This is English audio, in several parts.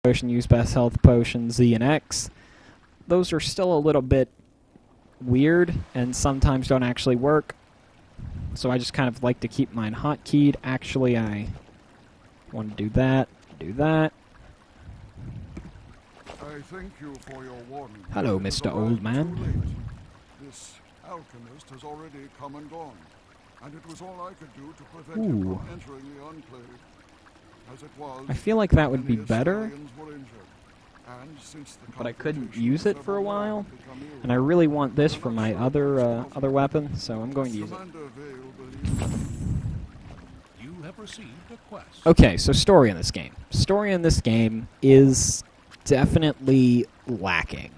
potion, use best health potion, Z and X. Those are still a little bit weird and sometimes don't actually work. So I just kind of like to keep mine hotkeyed. Actually, I want to do that. I thank you for your warning. Hello, Mr. Old Man. This alchemist has already come and gone, and it was all I could do to prevent Ooh. him from entering the enclave. As it was, I feel like that would be many better, Assyrians were injured, and since the but I couldn't confrontation, use it for a several more while, have become ill. and I really want this for my other weapon, so I'm going to use it. Commander Vale believes You have received a quest. Okay, so story in this game. Story in this game is definitely lacking.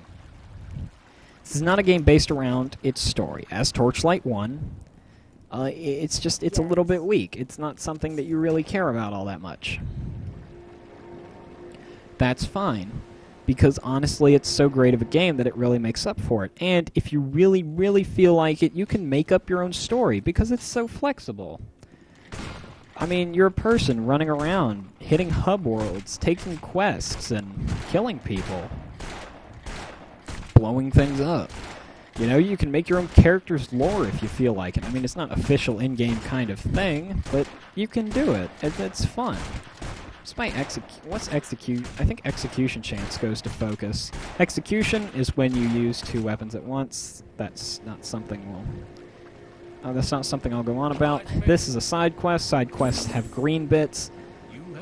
This is not a game based around its story. As Torchlight 1, it's a little bit weak. It's not something that you really care about all that much. That's fine, because honestly it's so great of a game that it really makes up for it. And if you really, really feel like it, you can make up your own story, because it's so flexible. I mean, you're a person running around, hitting hub worlds, taking quests, and killing people. Blowing things up. You know, you can make your own character's lore if you feel like it. I mean, it's not official in-game kind of thing, but you can do it. It's fun. What's execute? I think execution chance goes to focus. Execution is when you use two weapons at once. That's not something I'll go on about. This is a side quest. Side quests have green bits.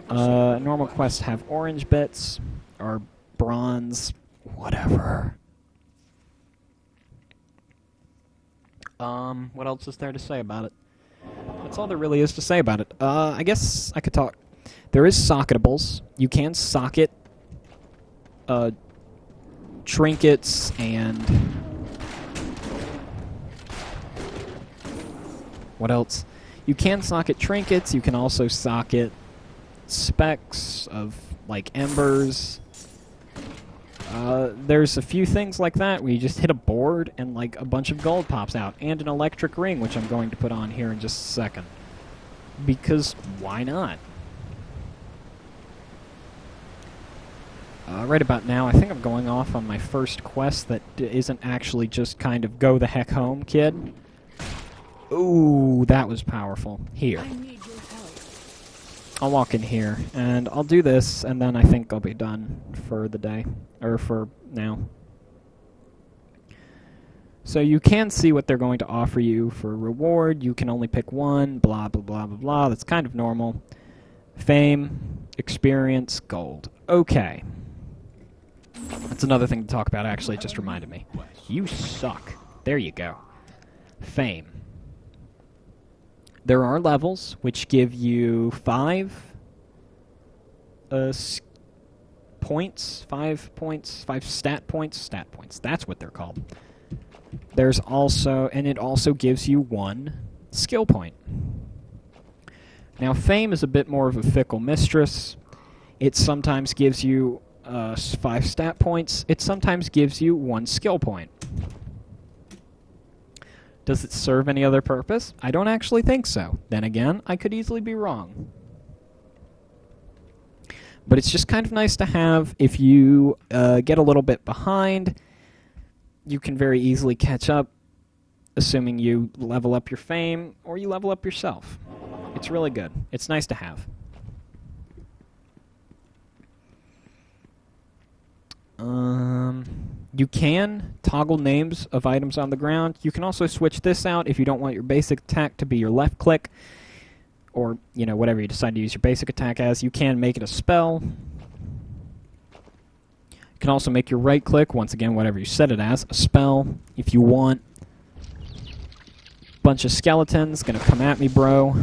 Normal quests have orange bits. Or bronze. Whatever. What else is there to say about it? That's all there really is to say about it. I guess I could talk. There is socketables. You can socket trinkets and... What else? You can socket trinkets. You can also socket specs of, like, embers. There's a few things like that where you just hit a board and, like, a bunch of gold pops out. And an electric ring, which I'm going to put on here in just a second. Because why not? Right about now, I think I'm going off on my first quest that isn't actually just kind of go the heck home, kid. Ooh, that was powerful. Here. I need your help. I'll walk in here, and I'll do this, and then I think I'll be done for the day. Or for now. So you can see what they're going to offer you for reward. You can only pick one, blah, blah, blah, blah, blah. That's kind of normal. Fame, experience, gold. Okay. That's another thing to talk about, actually. It just reminded me. You suck. There you go. Fame. There are levels which give you 5 points, 5 stat points. That's what they're called. There's also, and it also gives you 1 skill point. Now, fame is a bit more of a fickle mistress. It sometimes gives you 5 stat points. It sometimes gives you 1 skill point. Does it serve any other purpose? I don't actually think so. Then again, I could easily be wrong. But it's just kind of nice to have. If you get a little bit behind, you can very easily catch up, assuming you level up your fame or you level up yourself. It's really good. It's nice to have. You can toggle names of items on the ground. You can also switch this out if you don't want your basic attack to be your left click, or, you know, whatever you decide to use your basic attack as. You can make it a spell. You can also make your right click, once again, whatever you set it as, a spell if you want. Bunch of skeletons gonna come at me, bro.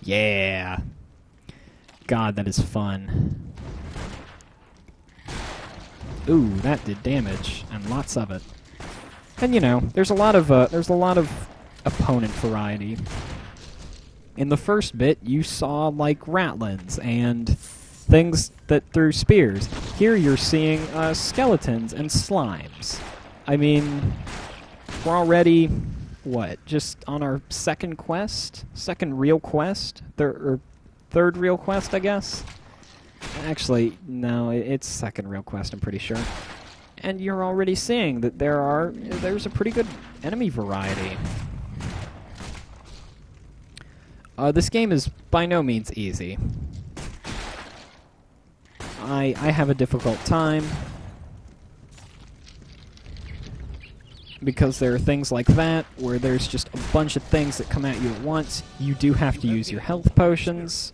Yeah. God, that is fun. Ooh, that did damage, and lots of it. And you know, there's a lot of opponent variety. In the first bit, you saw like ratlins and things that threw spears. Here, you're seeing skeletons and slimes. I mean, we're already what? Just on our second real quest, third real quest, I guess. Actually, no, it's second real quest, I'm pretty sure. And you're already seeing that there's a pretty good enemy variety. This game is by no means easy. I have a difficult time because there are things like that where there's just a bunch of things that come at you at once. You do have to use your health potions.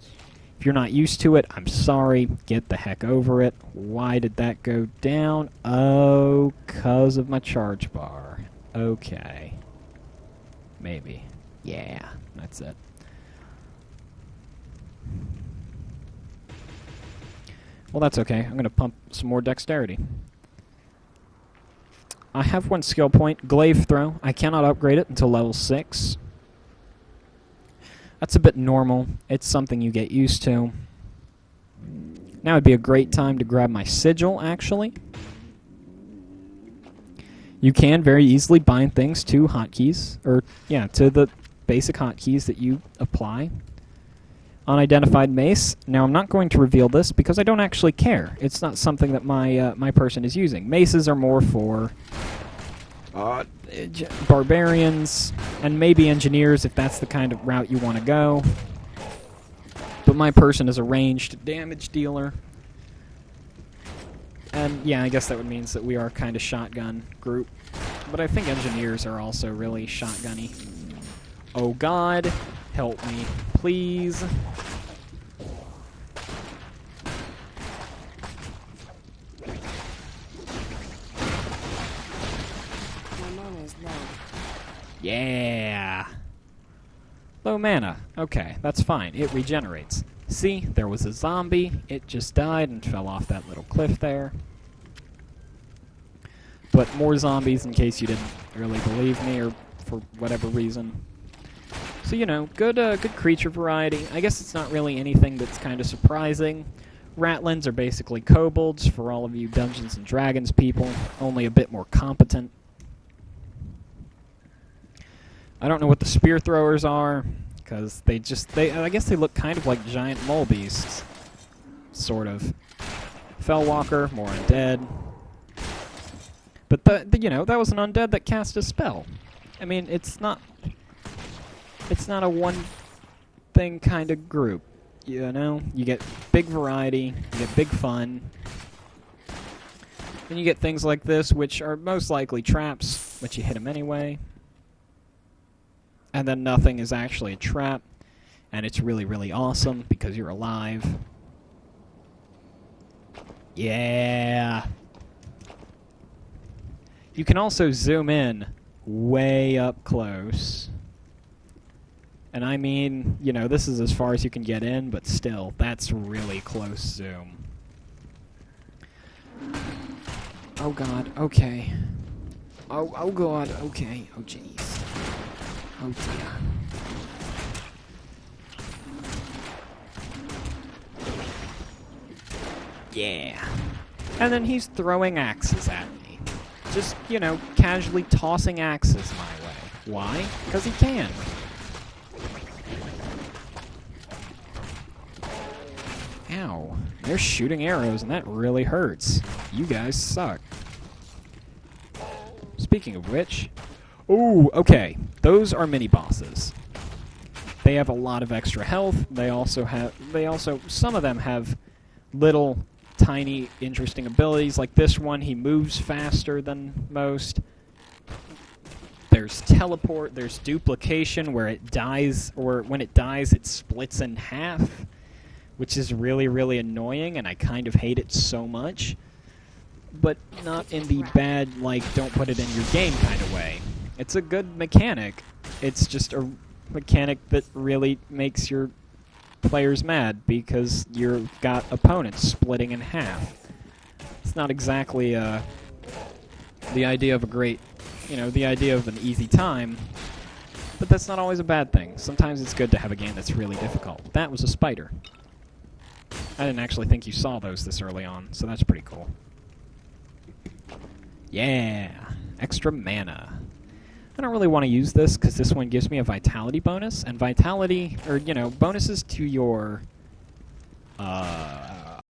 If you're not used to it, I'm sorry. Get the heck over it. Why did that go down? Oh, 'cause of my charge bar. Okay. Maybe. Yeah, that's it. Well, that's okay. I'm going to pump some more dexterity. I have one skill point, Glaive Throw. I cannot upgrade it until level 6. That's a bit normal. It's something you get used to. Now would be a great time to grab my sigil, actually. You can very easily bind things to hotkeys, or, yeah, to the basic hotkeys that you apply. Unidentified mace. Now, I'm not going to reveal this because I don't actually care. It's not something that my person is using. Maces are more for barbarians and maybe engineers if that's the kind of route you want to go. But my person is a ranged damage dealer. And yeah, I guess that would mean that we are kind of shotgun group. But I think engineers are also really shotgunny. Oh god, help me, please. Yeah. Low mana. Okay, that's fine. It regenerates. See, there was a zombie. It just died and fell off that little cliff there. But more zombies in case you didn't really believe me or for whatever reason. So, you know, good creature variety. I guess it's not really anything that's kind of surprising. Ratlins are basically kobolds for all of you Dungeons and Dragons people, only a bit more competent. I don't know what the spear throwers are, because I guess they look kind of like giant mole beasts. Sort of. Fellwalker, more undead. But, you know, that was an undead that cast a spell. I mean, it's not a one-thing kind of group, you know? You get big variety, you get big fun. Then you get things like this, which are most likely traps, but you hit them anyway. And then nothing is actually a trap, and it's really, really awesome because you're alive. Yeah! You can also zoom in way up close. And I mean, you know, this is as far as you can get in, but still, that's really close zoom. Oh god, okay. Oh god, okay. Oh jeez. Oh dear. Yeah. And then he's throwing axes at me. Just, you know, casually tossing axes my way. Why? Because he can. Ow. They're shooting arrows, and that really hurts. You guys suck. Speaking of which... Ooh, okay. Those are mini-bosses. They have a lot of extra health. Some of them have little, tiny, interesting abilities. Like this one, he moves faster than most. There's teleport, there's duplication, where it dies, or when it dies, it splits in half, which is really, really annoying, and I kind of hate it so much. But not in the bad, like, don't put it in your game kind of way. It's a good mechanic. It's just a mechanic that really makes your players mad because you've got opponents splitting in half. It's not exactly the idea of a great, you know, the idea of an easy time, but that's not always a bad thing. Sometimes it's good to have a game that's really difficult. That was a spider. I didn't actually think you saw those this early on, so that's pretty cool. Yeah, extra mana. I don't really want to use this because this one gives me a vitality bonus, and vitality, or, you know, bonuses to your